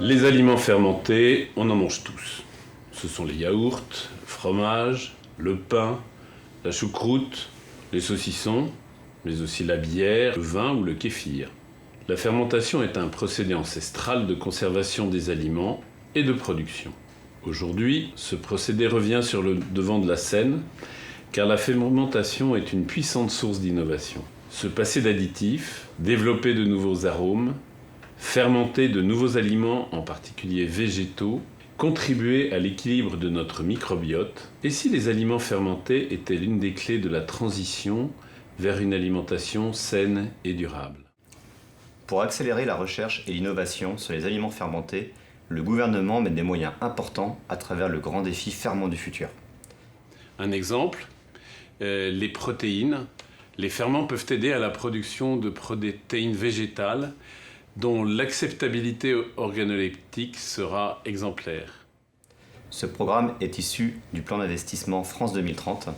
Les aliments fermentés, on en mange tous. Ce sont les yaourts, le fromage, le pain, la choucroute, les saucissons, mais aussi la bière, le vin ou le kéfir. La fermentation est un procédé ancestral de conservation des aliments et de production. Aujourd'hui, ce procédé revient sur le devant de la scène, car la fermentation est une puissante source d'innovation. Se passer d'additifs, développer de nouveaux arômes, fermenter de nouveaux aliments, en particulier végétaux, contribuer à l'équilibre de notre microbiote, et si les aliments fermentés étaient l'une des clés de la transition vers une alimentation saine et durable. Pour accélérer la recherche et l'innovation sur les aliments fermentés, le gouvernement met des moyens importants à travers le grand défi Ferment du futur. Un exemple, les protéines. Les ferments peuvent aider à la production de protéines végétales dont l'acceptabilité organoleptique sera exemplaire. Ce programme est issu du plan d'investissement France 2030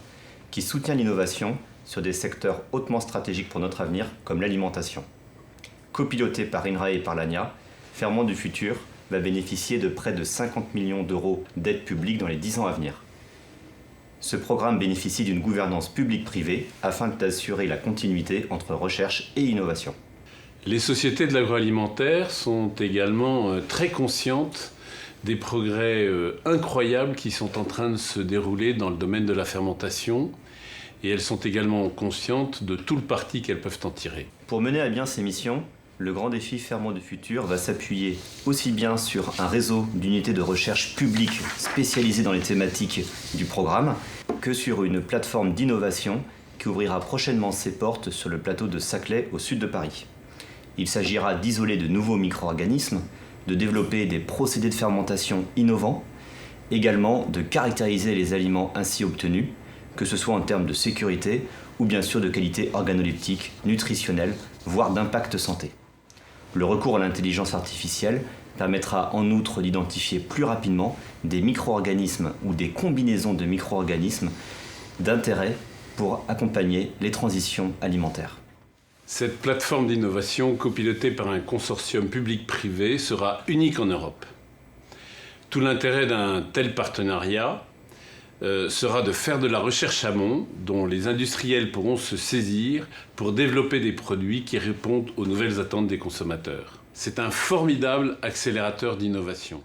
qui soutient l'innovation sur des secteurs hautement stratégiques pour notre avenir comme l'alimentation. Copiloté par INRAE et par l'ANIA, Ferment du futur va bénéficier de près de 50 millions d'euros d'aide publique dans les 10 ans à venir. Ce programme bénéficie d'une gouvernance publique-privée afin d'assurer la continuité entre recherche et innovation. Les sociétés de l'agroalimentaire sont également très conscientes des progrès incroyables qui sont en train de se dérouler dans le domaine de la fermentation et elles sont également conscientes de tout le parti qu'elles peuvent en tirer. Pour mener à bien ces missions, le grand défi Ferment du futur va s'appuyer aussi bien sur un réseau d'unités de recherche publiques spécialisées dans les thématiques du programme que sur une plateforme d'innovation qui ouvrira prochainement ses portes sur le plateau de Saclay au sud de Paris. Il s'agira d'isoler de nouveaux micro-organismes, de développer des procédés de fermentation innovants, également de caractériser les aliments ainsi obtenus, que ce soit en termes de sécurité ou bien sûr de qualité organoleptique, nutritionnelle, voire d'impact santé. Le recours à l'intelligence artificielle permettra en outre d'identifier plus rapidement des micro-organismes ou des combinaisons de micro-organismes d'intérêt pour accompagner les transitions alimentaires. Cette plateforme d'innovation, copilotée par un consortium public-privé, sera unique en Europe. Tout l'intérêt d'un tel partenariat sera de faire de la recherche amont, dont les industriels pourront se saisir pour développer des produits qui répondent aux nouvelles attentes des consommateurs. C'est un formidable accélérateur d'innovation.